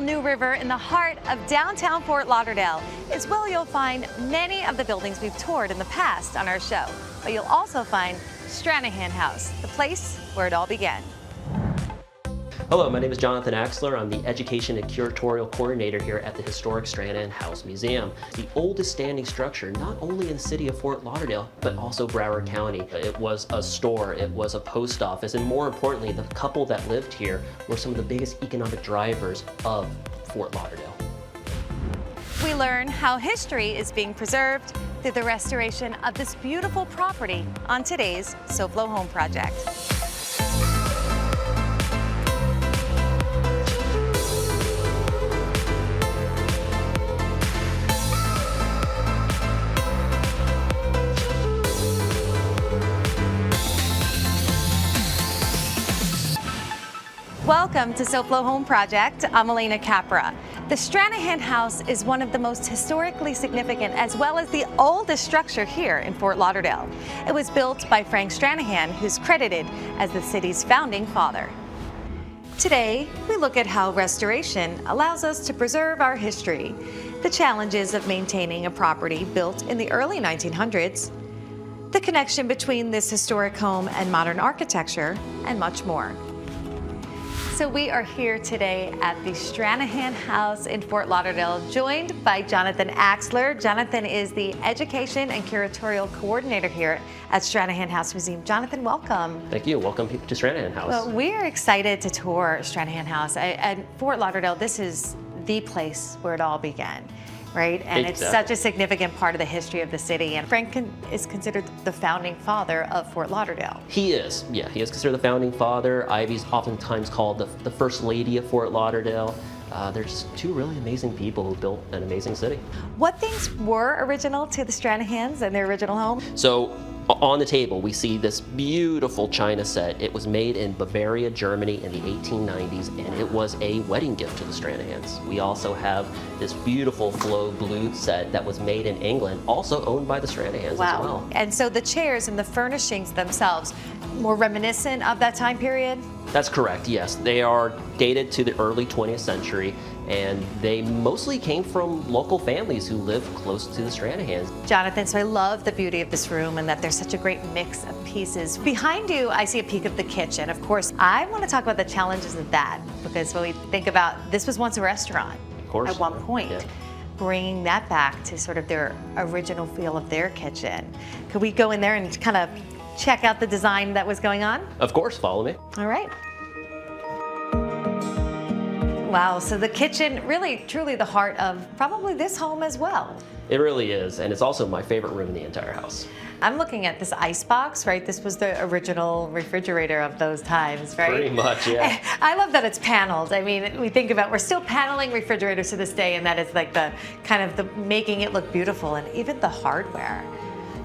New River in the heart of downtown Fort Lauderdale is where you'll find many of the buildings we've toured in the past on our show. But you'll also find Stranahan House, the place where it all began. Hello, my name is Jonathan Axler. I'm the Education and Curatorial Coordinator here at the historic Stranahan House Museum. The oldest standing structure, not only in the city of Fort Lauderdale, but also Broward County. It was a store, it was a post office, and more importantly, the couple that lived here were some of the biggest economic drivers of Fort Lauderdale. We learn how history is being preserved through the restoration of this beautiful property on today's SoFlo Home Project. Welcome to SoFlo Home Project. I'm Alena Capra. The Stranahan House is one of the most historically significant as well as the oldest structure here in Fort Lauderdale. It was built by Frank Stranahan, who's credited as the city's founding father. Today, we look at how restoration allows us to preserve our history, the challenges of maintaining a property built in the early 1900s, the connection between this historic home and modern architecture, and much more. So we are here today at the Stranahan House in Fort Lauderdale, joined by Jonathan Axler. Jonathan is the Education and Curatorial Coordinator here at Stranahan House Museum. Jonathan, welcome. Thank you. Welcome to Stranahan House. Well, we are excited to tour Stranahan House. At Fort Lauderdale, this is the place where it all began. Right? And Exactly. It's such a significant part of the history of the city. And Frank is considered the founding father of Fort Lauderdale. He is, yeah. He is considered the founding father. Ivy's oftentimes called the first lady of Fort Lauderdale. There's two really amazing people who built an amazing city. What things were original to the Stranahans and their original home? So on the table, we see this beautiful china set. It was made in Bavaria, Germany in the 1890s, and it was a wedding gift to the Stranahans. We also have this beautiful flow blue set that was made in England, also owned by the Stranahans as well. And so the chairs and the furnishings themselves, more reminiscent of that time period? That's correct, yes. They are dated to the early 20th century, and they mostly came from local families who lived close to the Stranahans. Jonathan, so I love the beauty of this room and that there's such a great mix of pieces. Behind you, I see a peek of the kitchen. Of course, I want to talk about the challenges of that, because when we think about, this was once a restaurant Of course. at one point. Yeah. Bringing that back to sort of their original feel of their kitchen. Could we go in there and kind of check out the design that was going on? Of course, follow me. All right. Wow, so the kitchen, really, truly the heart of probably this home as well. It really is, and it's also my favorite room in the entire house. I'm looking at this ice box, right? This was the original refrigerator of those times, right? Pretty much, yeah. I love that it's paneled. I mean, we think about, we're still paneling refrigerators to this day, and that is like the kind of the making it look beautiful, and even the hardware.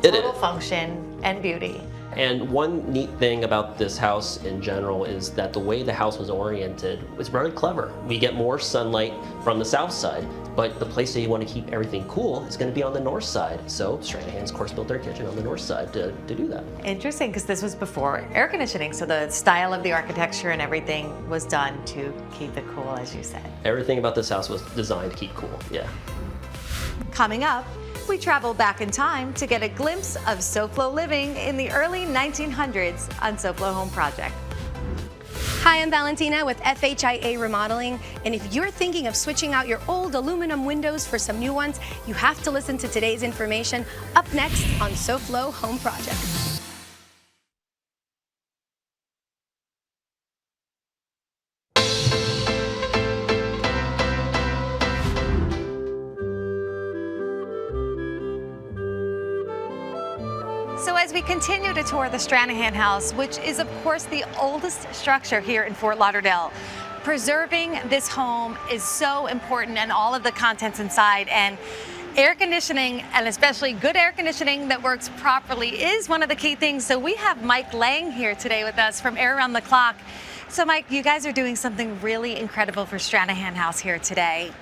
Total function and beauty. And one neat thing about this house in general is that the way the house was oriented was very clever. We get more sunlight from the south side, but the place that you want to keep everything cool is going to be on the north side. So Stranahan's, of course, built their kitchen on the north side to do that. Interesting, because this was before air conditioning, so the style of the architecture and everything was done to keep it cool, as you said. Everything about this house was designed to keep cool, yeah. Coming up, we travel back in time to get a glimpse of SoFlo living in the early 1900s on SoFlo Home Project. Hi, I'm Valentina with FHIA Remodeling, and if you're thinking of switching out your old aluminum windows for some new ones, you have to listen to today's information up next on SoFlo Home Project. So as we continue to tour the Stranahan House, which is of course the oldest structure here in Fort Lauderdale, preserving this home is so important, and all of the contents inside, and air conditioning, and especially good air conditioning that works properly, is one of the key things. So we have Mike Lang here today with us from Air Around the Clock. So Mike, you guys are doing something really incredible for Stranahan House here today.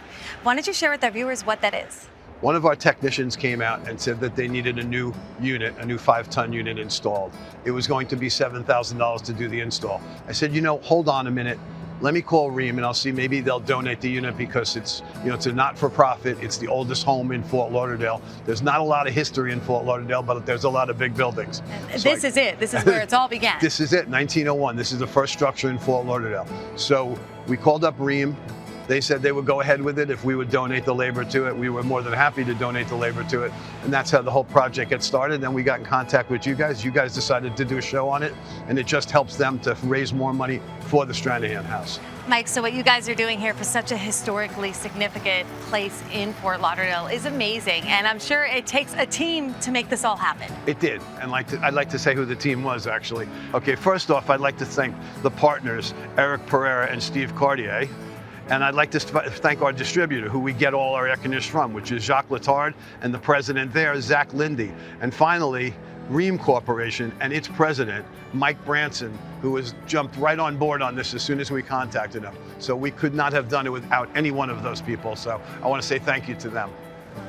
Why don't you share with our viewers what that is? One of our technicians came out and said that they needed a new unit, a new 5-ton unit installed. It was going to be $7,000 to do the install. I said, you know, hold on a minute. let me call Ream and I'll see maybe they'll donate the unit because it's, it's a not-for-profit. It's the oldest home in Fort Lauderdale. There's not a lot of history in Fort Lauderdale, but there's a lot of big buildings. This is it. This is where it's all began. This is it, 1901. This is the first structure in Fort Lauderdale. So we called up Ream. They said they would go ahead with it if we would donate the labor to it. We were more than happy to donate the labor to it. And that's how the whole project gets started. Then we got in contact with you guys. You guys decided to do a show on it. And it just helps them to raise more money for the Stranahan House. Mike, so what you guys are doing here for such a historically significant place in Fort Lauderdale is amazing. And I'm sure it takes a team to make this all happen. It did. And I'd like to say who the team was, actually. Okay, first off, I'd like to thank the partners, Eric Pereira and Steve Cartier. And I'd like to thank our distributor, who we get all our air conditioners from, which is Jacques Letard, and the president there, Zach Lindy. And finally, Ream Corporation and its president, Mike Branson, who has jumped right on board on this as soon as we contacted him. So we could not have done it without any one of those people. So I want to say thank you to them.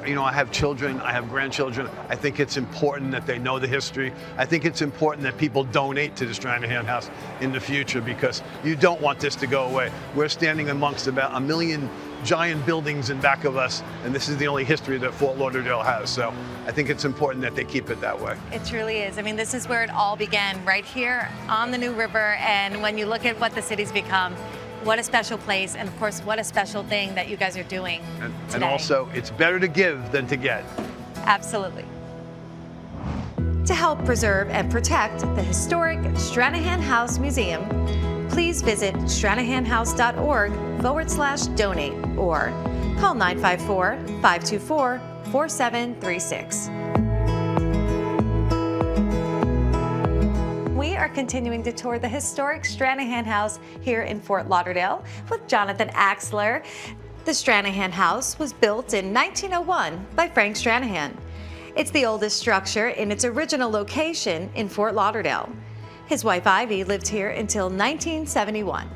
I have children, I have grandchildren. I think it's important that they know the history. I think it's important that people donate to the Stranahan House in the future, because you don't want this to go away. We're standing amongst about 1 million giant buildings in back of us, and this is the only history that Fort Lauderdale has. So I think it's important that they keep it that way. It truly is. I mean, this is where it all began, right here on the New River. And when you look at what the city's become, what a special place, and of course, what a special thing that you guys are doing today. And also, it's better to give than to get. Absolutely. To help preserve and protect the historic Stranahan House Museum, please visit stranahanhouse.org/donate or call 954-524-4736. We are continuing to tour the historic Stranahan House here in Fort Lauderdale with Jonathan Axler. The Stranahan House was built in 1901 by Frank Stranahan. It's the oldest structure in its original location in Fort Lauderdale. His wife Ivy lived here until 1971.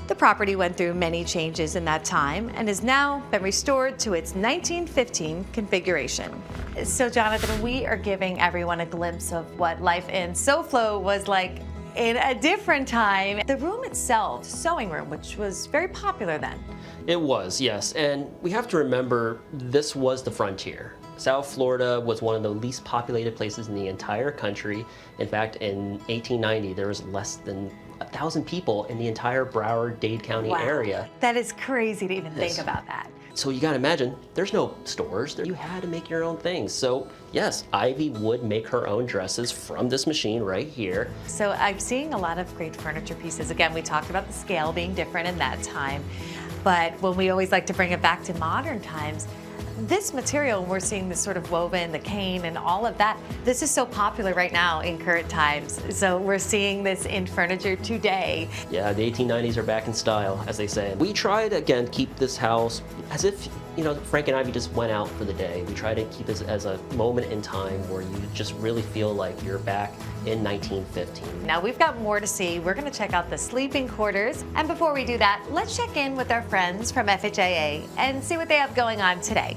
The property went through many changes in that time and has now been restored to its 1915 configuration. So Jonathan, we are giving everyone a glimpse of what life in SoFlo was like in a different time. The room itself, sewing room, which was very popular then. It was, yes, and we have to remember this was the frontier. South Florida was one of the least populated places in the entire country. In fact, in 1890, there was less than 1,000 people in the entire Broward-Dade County area. That is crazy to even think about that. So you gotta imagine, there's no stores. You had to make your own things. So yes, Ivy would make her own dresses from this machine right here. So I'm seeing a lot of great furniture pieces. Again, we talked about the scale being different in that time, but when we always like to bring it back to modern times, this material, we're seeing this sort of woven, the cane and all of that, this is so popular right now in current times. So we're seeing this in furniture today. Yeah, the 1890s are back in style, as they say. We try to, again, keep this house as if, Frank and Ivy just went out for the day. We try to keep this as a moment in time where you just really feel like you're back in 1915. Now we've got more to see. We're gonna check out the sleeping quarters. And before we do that, let's check in with our friends from FHIA and see what they have going on today.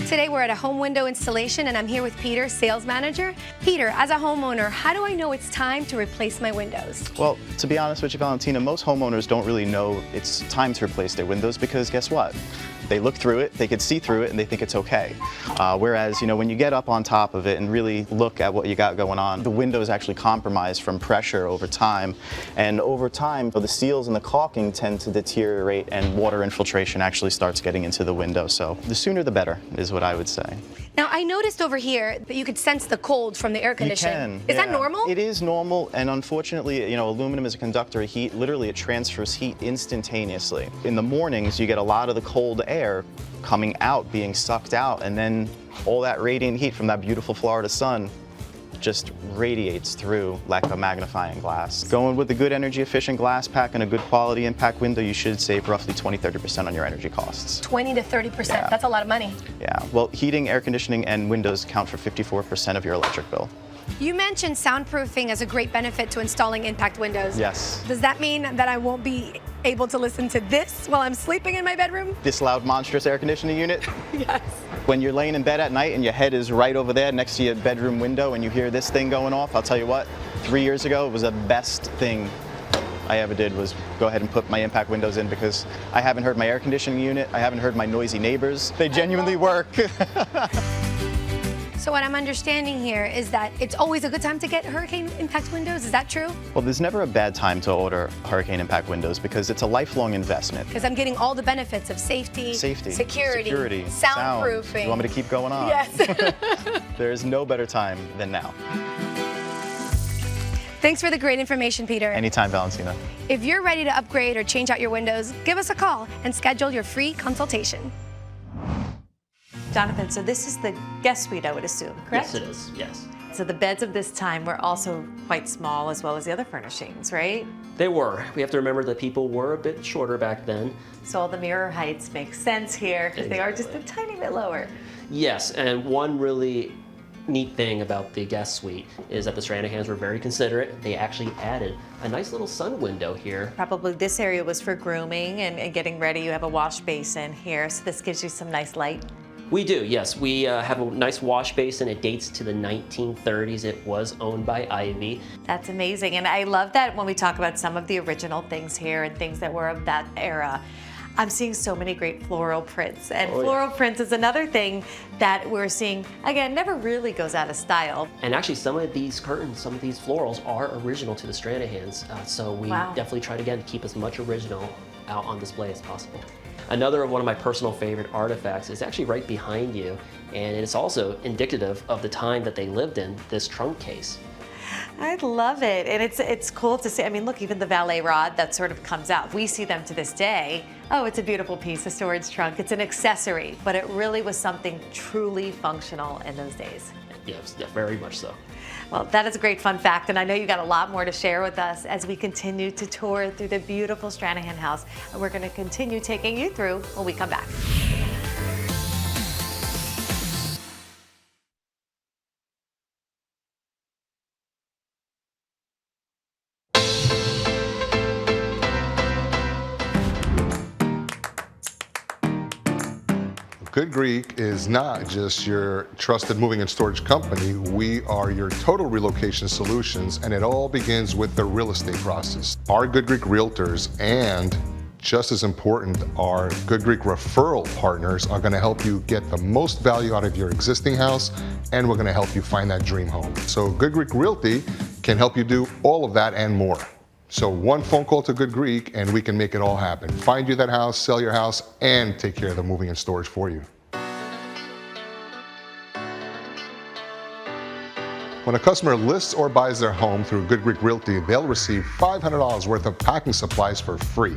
Today we're at a home window installation and I'm here with Peter, sales manager. Peter, as a homeowner, how do I know it's time to replace my windows? Well, to be honest with you, Valentina, most homeowners don't really know it's time to replace their windows because guess what? They look through it, they could see through it, and they think it's okay. Whereas, when you get up on top of it and really look at what you got going on, the window is actually compromised from pressure over time. And over time, the seals and the caulking tend to deteriorate and water infiltration actually starts getting into the window. So the sooner the better is what I would say. Now, I noticed over here that you could sense the cold from the air conditioning. You can. Is that normal? It is normal, and unfortunately, aluminum is a conductor of heat. Literally, it transfers heat instantaneously. In the mornings, you get a lot of the cold air coming out, being sucked out, and then all that radiant heat from that beautiful Florida sun just radiates through like a magnifying glass. Going with a good energy efficient glass pack and a good quality impact window, you should save roughly 20–30% on your energy costs. 20 to 30%, Yeah. That's a lot of money. Yeah, well, heating, air conditioning, and windows account for 54% of your electric bill. You mentioned soundproofing as a great benefit to installing impact windows. Yes. Does that mean that I won't be able to listen to this while I'm sleeping in my bedroom? This loud, monstrous air conditioning unit. Yes. When you're laying in bed at night and your head is right over there next to your bedroom window and you hear this thing going off, I'll tell you what, 3 years ago, it was the best thing I ever did was go ahead and put my impact windows in because I haven't heard my air conditioning unit, I haven't heard my noisy neighbors. They genuinely work. So what I'm understanding here is that it's always a good time to get hurricane impact windows. Is that true? Well, there's never a bad time to order hurricane impact windows because it's a lifelong investment. Because I'm getting all the benefits of safety, security, soundproofing. You want me to keep going on? Yes. There's no better time than now. Thanks for the great information, Peter. Anytime, Valentina. If you're ready to upgrade or change out your windows, give us a call and schedule your free consultation. Jonathan, so this is the guest suite, I would assume, correct? Yes, it is, yes. So the beds of this time were also quite small, as well as the other furnishings, right? They were. We have to remember that people were a bit shorter back then. So all the mirror heights make sense here, because they are just a tiny bit lower. Yes, and one really neat thing about the guest suite is that the Stranahans were very considerate. They actually added a nice little sun window here. Probably this area was for grooming and getting ready. You have a wash basin here, so this gives you some nice light. We do, yes. We have a nice wash basin. It dates to the 1930s. It was owned by Ivy. That's amazing, and I love that when we talk about some of the original things here and things that were of that era. I'm seeing so many great floral prints, and floral prints is another thing that we're seeing, again, never really goes out of style. And actually some of these curtains, some of these florals are original to the Stranahans, so we definitely try to, again, keep as much original out on display as possible. Another one of my personal favorite artifacts is actually right behind you, and it's also indicative of the time that they lived in, this trunk case. I love it, and it's cool to see. I mean, look, even the valet rod that sort of comes out. We see them to this day. Oh, it's a beautiful piece, a storage trunk. It's an accessory, but it really was something truly functional in those days. Yes, yeah, very much so. Well, that is a great fun fact, and I know you got a lot more to share with us as we continue to tour through the beautiful Stranahan House, and we're going to continue taking you through when we come back. Good Greek is not just your trusted moving and storage company. We are your total relocation solutions, and it all begins with the real estate process. Our Good Greek realtors and, just as important, our Good Greek referral partners are going to help you get the most value out of your existing house, and we're going to help you find that dream home. So Good Greek Realty can help you do all of that and more. So one phone call to Good Greek and we can make it all happen. Find you that house, sell your house, and take care of the moving and storage for you. When a customer lists or buys their home through Good Greek Realty, they'll receive $500 worth of packing supplies for free.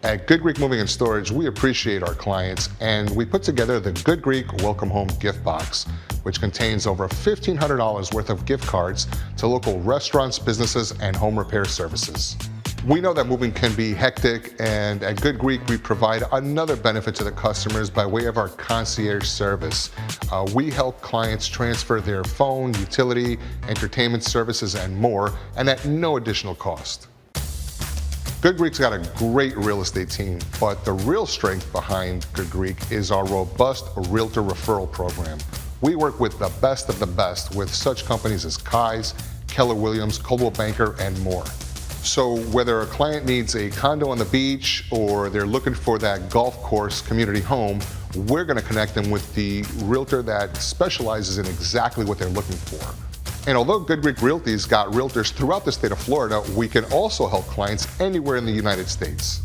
At Good Greek Moving and Storage, we appreciate our clients, and we put together the Good Greek Welcome Home gift box, which contains over $1,500 worth of gift cards to local restaurants, businesses, and home repair services. We know that moving can be hectic, and at Good Greek, we provide another benefit to the customers by way of our concierge service. We help clients transfer their phone, utility, entertainment services, and more, and at no additional cost. Good Greek's got a great real estate team, but the real strength behind Good Greek is our robust Realtor Referral program. We work with the best of the best with such companies as Kai's, Keller Williams, Coldwell Banker, and more. So whether a client needs a condo on the beach or they're looking for that golf course community home, we're going to connect them with the realtor that specializes in exactly what they're looking for. And although Good Greek Realty's got realtors throughout the state of Florida, we can also help clients anywhere in the United States.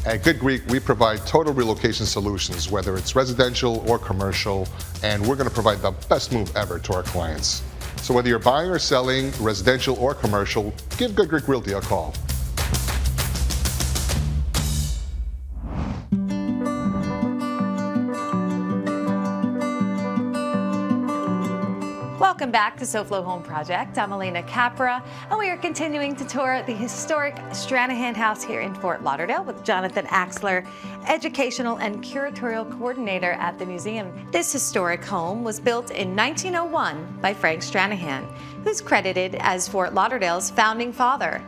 At Good Greek, we provide total relocation solutions, whether it's residential or commercial, and we're going to provide the best move ever to our clients. So whether you're buying or selling, residential or commercial, give Good Greek Realty a call. Welcome back to SoFlo Home Project. I'm Alena Capra, and we are continuing to tour the historic Stranahan House here in Fort Lauderdale with Jonathan Axler, Educational and Curatorial Coordinator at the museum. This historic home was built in 1901 by Frank Stranahan, who's credited as Fort Lauderdale's founding father.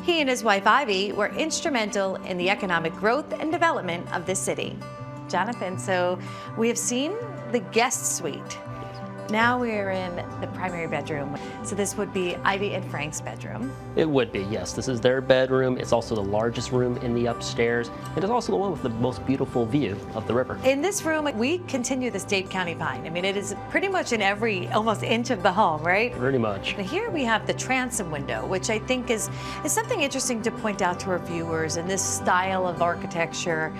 He and his wife Ivy were instrumental in the economic growth and development of this city. Jonathan, so we have seen the guest suite. Now we're in the primary bedroom. So this would be Ivy and Frank's bedroom. It would be, yes. This is their bedroom. It's also the largest room in the upstairs. And it's also the one with the most beautiful view of the river. In this room, we continue the State County Pine. I mean, it is pretty much in every almost inch of the home, right? Pretty much. Now here we have the transom window, which I think is something interesting to point out to our viewers. And this style of architecture,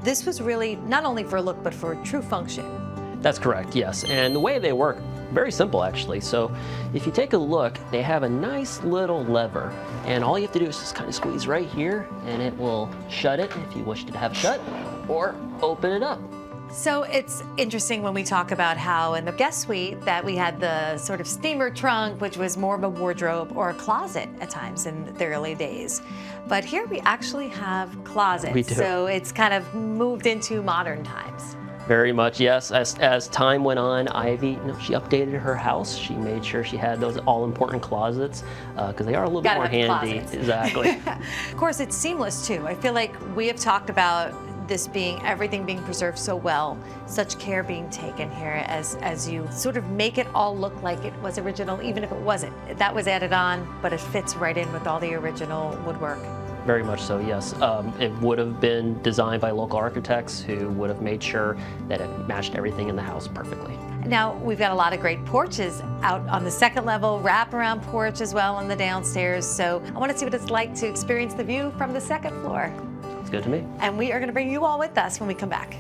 this was really not only for look, but for true function. That's correct, yes. And the way they work, very simple actually. So if you take a look, they have a nice little lever. And all you have to do is just kind of squeeze right here and it will shut it if you wish to have it shut, or open it up. So it's interesting when we talk about how in the guest suite that we had the sort of steamer trunk, which was more of a wardrobe or a closet at times in the early days. But here we actually have closets. We do. So it's kind of moved into modern times. Very much, yes. As time went on, Ivy, she updated her house. She made sure she had those all-important closets because they are a little bit more handy. Exactly. Of course, it's seamless too. I feel like we have talked about this being everything being preserved so well, such care being taken here as you sort of make it all look like it was original, even if it wasn't. That was added on, but it fits right in with all the original woodwork. Very much so, yes. It would have been designed by local architects who would have made sure that it matched everything in the house perfectly. Now, we've got a lot of great porches out on the second level, wraparound porch as well on the downstairs. So I want to see what it's like to experience the view from the second floor. Sounds good to me. And we are going to bring you all with us when we come back.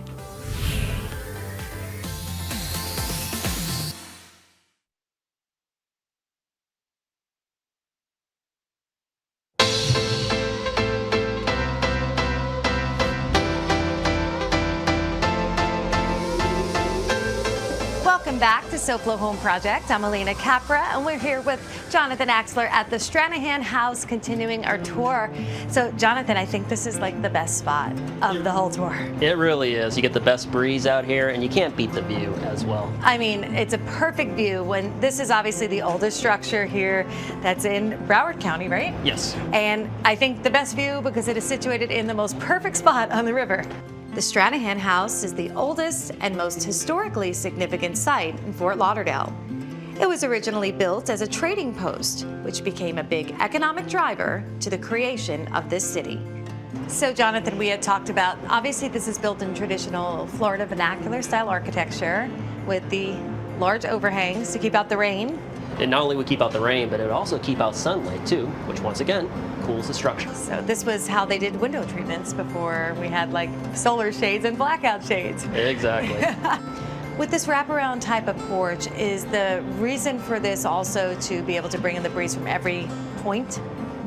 Welcome back to SoFlo Home Project. I'm Alena Capra, and we're here with Jonathan Axler at the Stranahan House, continuing our tour. So, Jonathan, I think this is like the best spot of the whole tour. It really is. You get the best breeze out here, and you can't beat the view as well. I mean, it's a perfect view when this is obviously the oldest structure here that's in Broward County, right? Yes. And I think the best view because it is situated in the most perfect spot on the river. The Stranahan House is the oldest and most historically significant site in Fort Lauderdale. It was originally built as a trading post, which became a big economic driver to the creation of this city. So, Jonathan, we had talked about, obviously this is built in traditional Florida vernacular style architecture with the large overhangs to keep out the rain. It not only would keep out the rain, but it would also keep out sunlight too, which once again cools the structure. So this was how they did window treatments before we had like solar shades and blackout shades. Exactly. With this wraparound type of porch, is the reason for this also to be able to bring in the breeze from every point?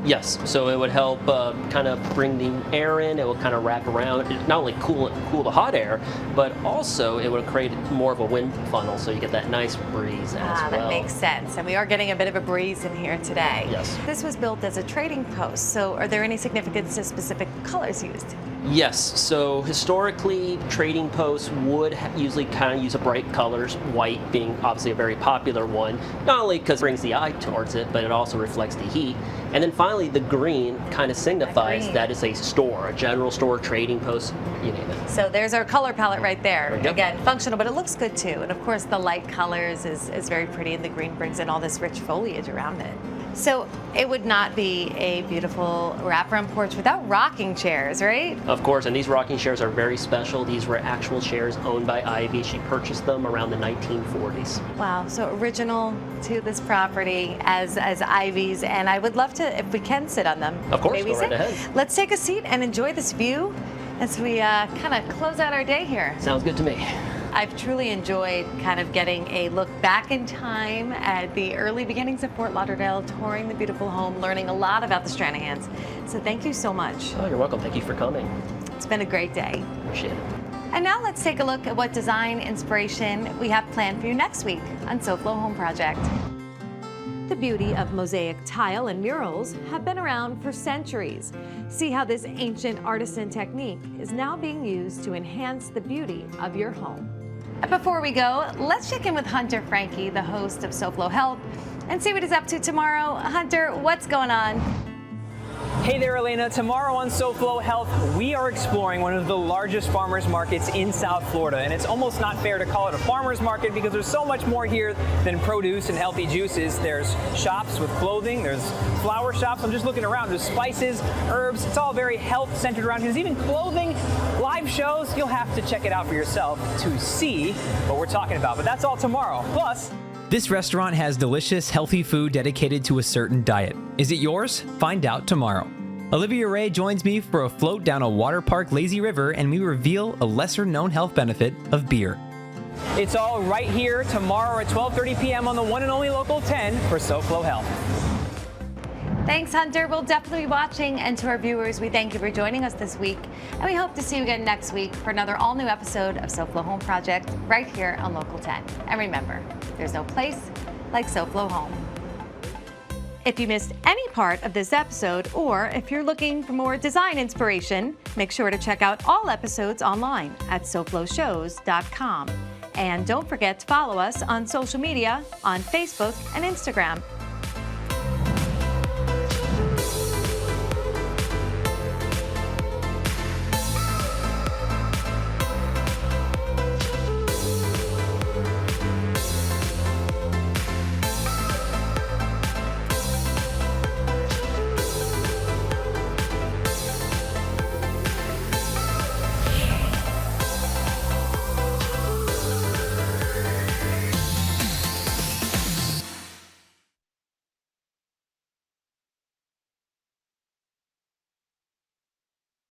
Yes, so it would help kind of bring the air in. It would kind of wrap around, not only cool the hot air, but also it would create more of a wind funnel, so you get that nice breeze as well. That makes sense. And we are getting a bit of a breeze in here today. Yes. This was built as a trading post, so are there any significance to specific colors used? Yes, so historically, trading posts would usually kind of use a bright colors, white being obviously a very popular one, not only because it brings the eye towards it, but it also reflects the heat. And then finally, the green kind of signifies that it's a store, a general store, trading post, you name it. So there's our color palette right there. Yep. Again, functional, but it looks good too. And of course, the light colors is very pretty, and the green brings in all this rich foliage around it. So it would not be a beautiful wraparound porch without rocking chairs, right? Of course, and these rocking chairs are very special. These were actual chairs owned by Ivy. She purchased them around the 1940s. Wow, so original to this property as Ivy's, and I would love to, if we can, sit on them. Of course, Maybe go right sit. ahead. Let's take a seat and enjoy this view as we kind of close out our day here. Sounds good to me. I've truly enjoyed kind of getting a look back in time at the early beginnings of Fort Lauderdale, touring the beautiful home, learning a lot about the Stranahans. So thank you so much. Oh, you're welcome. Thank you for coming. It's been a great day. Appreciate it. And now let's take a look at what design inspiration we have planned for you next week on SoFlo Home Project. The beauty of mosaic tile and murals have been around for centuries. See how this ancient artisan technique is now being used to enhance the beauty of your home. And before we go, let's check in with Hunter Frankie, the host of SoFlo Help, and see what he's up to tomorrow. Hunter, what's going on? Hey there, Alena. Tomorrow on SoFlo Health, we are exploring one of the largest farmers markets in South Florida. And it's almost not fair to call it a farmers market because there's so much more here than produce and healthy juices. There's shops with clothing, there's flower shops. I'm just looking around. There's spices, herbs. It's all very health-centered around here. There's even clothing, live shows. You'll have to check it out for yourself to see what we're talking about. But that's all tomorrow. Plus, this restaurant has delicious, healthy food dedicated to a certain diet. Is it yours? Find out tomorrow. Olivia Ray joins me for a float down a water park lazy river, and we reveal a lesser-known health benefit of beer. it's all right here tomorrow at 12:30 p.m. on the one and only Local 10 for SoFlo Health. Thanks, Hunter. We'll definitely be watching. And to our viewers, we thank you for joining us this week. And we hope to see you again next week for another all-new episode of SoFlo Home Project right here on Local 10. And remember, there's no place like SoFlo Home. If you missed any part of this episode, or if you're looking for more design inspiration, make sure to check out all episodes online at SoFloShows.com. And don't forget to follow us on social media on Facebook and Instagram